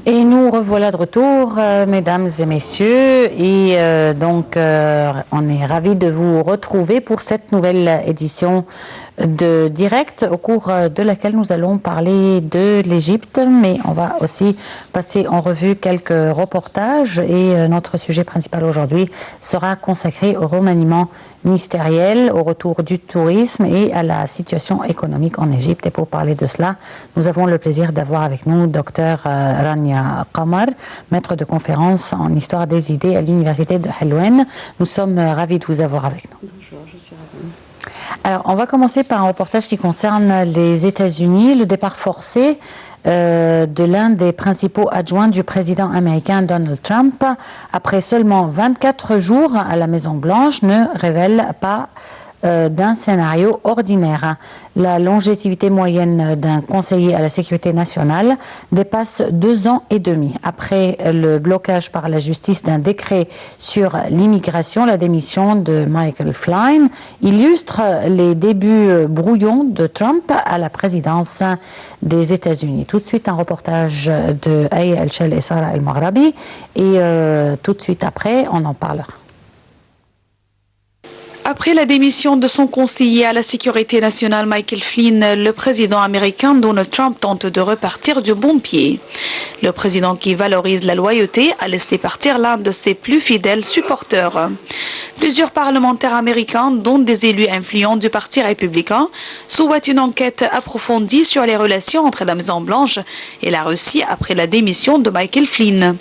Et nous revoilà de retour, mesdames et messieurs, et on est ravis de vous retrouver pour cette nouvelle édition de direct au cours de laquelle nous allons parler de l'Égypte, mais on va aussi passer en revue quelques reportages et notre sujet principal aujourd'hui sera consacré au remaniement ministériel, au retour du tourisme et à la situation économique en Égypte. Et pour parler de cela, nous avons le plaisir d'avoir avec nous Dr Rania Qamar, maître de conférence en histoire des idées à l'université de Helwan. Nous sommes ravis de vous avoir avec nous. Bonjour, je suis ravie. Alors, on va commencer par un reportage qui concerne les États-Unis, le départ forcé de l'un des principaux adjoints du président américain Donald Trump, après seulement 24 jours à la Maison-Blanche, ne révèle pas d'un scénario ordinaire. La longévité moyenne d'un conseiller à la sécurité nationale dépasse 2 ans et demi. Après le blocage par la justice d'un décret sur l'immigration, la démission de Michael Flynn illustre les débuts brouillons de Trump à la présidence des États-Unis. Tout de suite, un reportage de Aya El-Shel et Sarah El-Maghrabi, et tout de suite après, on en parlera. Après la démission de son conseiller à la sécurité nationale Michael Flynn, le président américain Donald Trump tente de repartir du bon pied. Le président qui valorise la loyauté a laissé partir l'un de ses plus fidèles supporters. Plusieurs parlementaires américains, dont des élus influents du Parti républicain, souhaitent une enquête approfondie sur les relations entre la Maison-Blanche et la Russie après la démission de Michael Flynn.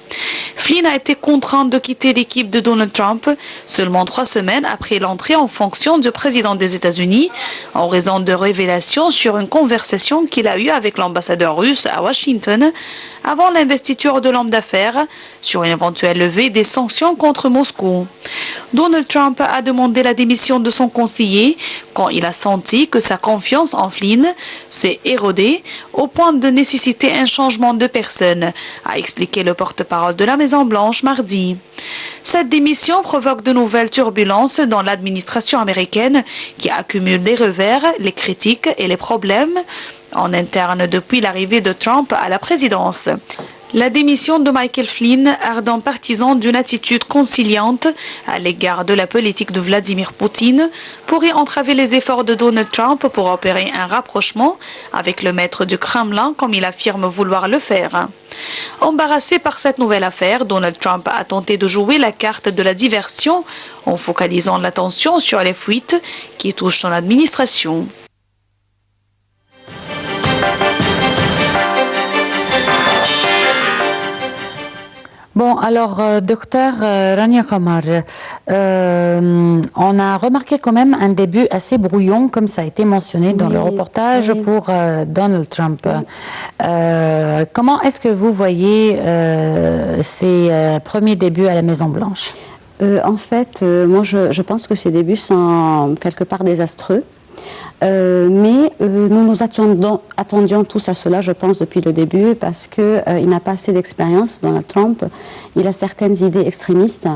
Flynn a été contraint de quitter l'équipe de Donald Trump seulement 3 semaines après l'entrée en fonction du président des États-Unis en raison de révélations sur une conversation qu'il a eue avec l'ambassadeur russe à Washington avant l'investiture de l'homme d'affaires sur une éventuelle levée des sanctions contre Moscou. Donald Trump a demandé la démission de son conseiller quand il a senti que sa confiance en Flynn s'est érodée au point de nécessiter un changement de personne, a expliqué le porte-parole de la Maison-Blanche mardi. Cette démission provoque de nouvelles turbulences dans l'administration américaine qui accumule les revers, les critiques et les problèmes en interne depuis l'arrivée de Trump à la présidence. La démission de Michael Flynn, ardent partisan d'une attitude conciliante à l'égard de la politique de Vladimir Poutine, pourrait entraver les efforts de Donald Trump pour opérer un rapprochement avec le maître du Kremlin comme il affirme vouloir le faire. Embarrassé par cette nouvelle affaire, Donald Trump a tenté de jouer la carte de la diversion en focalisant l'attention sur les fuites qui touchent son administration. Bon, alors, docteur Rania Qamar, on a remarqué quand même un début assez brouillon, comme ça a été mentionné dans le reportage pour Donald Trump. Comment est-ce que vous voyez ces premiers débuts à la Maison-Blanche? En fait, moi je pense que ces débuts sont quelque part désastreux. Mais nous nous attendions tous à cela, je pense, depuis le début, parce qu'il n'a pas assez d'expérience, Donald Trump. Il a certaines idées extrémistes.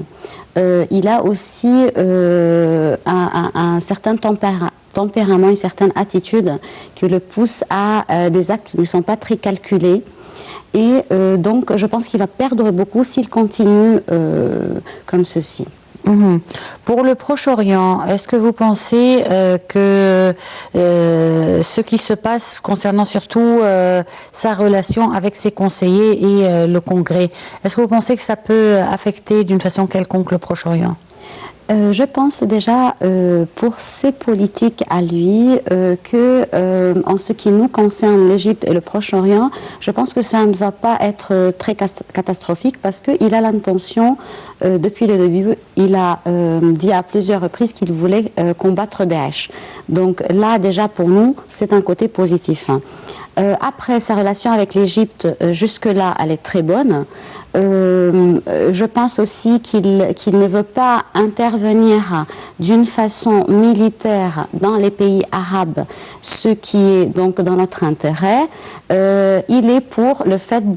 Il a aussi un certain tempérament, une certaine attitude qui le pousse à des actes qui ne sont pas très calculés. Et donc, je pense qu'il va perdre beaucoup s'il continue comme ceci. Pour le Proche-Orient, est-ce que vous pensez que ce qui se passe concernant surtout sa relation avec ses conseillers et le Congrès, est-ce que vous pensez que ça peut affecter d'une façon quelconque le Proche-Orient? Je pense déjà pour ses politiques à lui en ce qui nous concerne, l'Égypte et le Proche-Orient, je pense que ça ne va pas être très catastrophique parce qu'il a l'intention, depuis le début, il a dit à plusieurs reprises qu'il voulait combattre Daesh. Donc là, déjà pour nous, c'est un côté positif. Après, sa relation avec l'Égypte, jusque-là, elle est très bonne. Je pense aussi qu'il ne veut pas intervenir d'une façon militaire dans les pays arabes, ce qui est donc dans notre intérêt. Il est pour le fait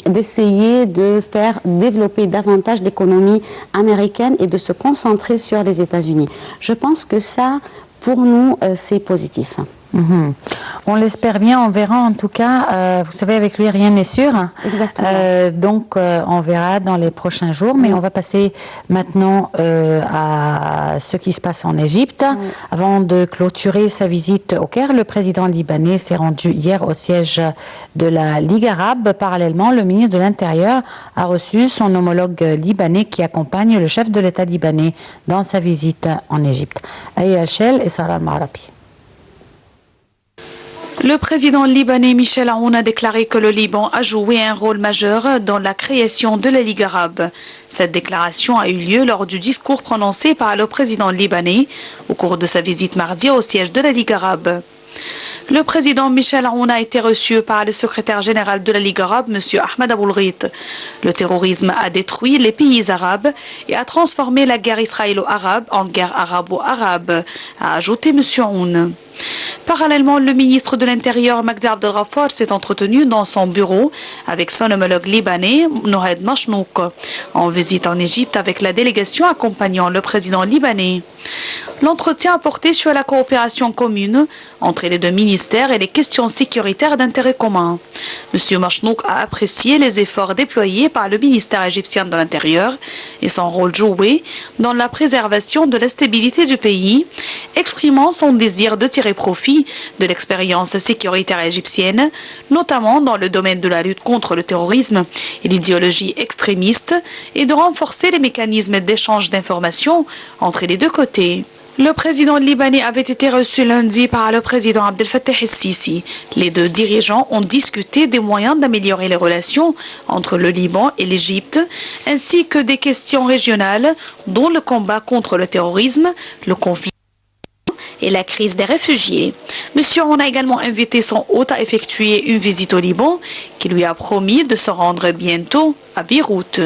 d'essayer de faire développer davantage l'économie américaine et de se concentrer sur les États-Unis. Je pense que ça, pour nous, c'est positif. On l'espère bien, on verra en tout cas. Vous savez, avec lui, rien n'est sûr. Exactement. Donc, on verra dans les prochains jours. Mais on va passer maintenant à ce qui se passe en Égypte. Avant de clôturer sa visite au Caire, le président libanais s'est rendu hier au siège de la Ligue arabe. Parallèlement, le ministre de l'Intérieur a reçu son homologue libanais qui accompagne le chef de l'État libanais dans sa visite en Égypte. Aya Al-Shel et Sarah Al-Marabi. Le président libanais Michel Aoun a déclaré que le Liban a joué un rôle majeur dans la création de la Ligue arabe. Cette déclaration a eu lieu lors du discours prononcé par le président libanais au cours de sa visite mardi au siège de la Ligue arabe. Le président Michel Aoun a été reçu par le secrétaire général de la Ligue arabe, M. Ahmed Aboulghit. Le terrorisme a détruit les pays arabes et a transformé la guerre israélo-arabe en guerre arabo-arabe, a ajouté M. Aoun. Parallèlement, le ministre de l'Intérieur, Magdi Abdel Ghaffar, s'est entretenu dans son bureau avec son homologue libanais, Nohed Machnouk, en visite en Égypte avec la délégation accompagnant le président libanais. L'entretien a porté sur la coopération commune entre les deux ministères et les questions sécuritaires d'intérêt commun. M. Machnouk a apprécié les efforts déployés par le ministère égyptien de l'Intérieur et son rôle joué dans la préservation de la stabilité du pays, exprimant son désir de tirer profit de l'expérience sécuritaire égyptienne, notamment dans le domaine de la lutte contre le terrorisme et l'idéologie extrémiste, et de renforcer les mécanismes d'échange d'informations entre les deux côtés. Le président libanais avait été reçu lundi par le président Abdel Fattah el-Sisi. Les deux dirigeants ont discuté des moyens d'améliorer les relations entre le Liban et l'Égypte, ainsi que des questions régionales, dont le combat contre le terrorisme, le conflit et la crise des réfugiés. Monsieur Aoun a également invité son hôte à effectuer une visite au Liban, qui lui a promis de se rendre bientôt à Beyrouth.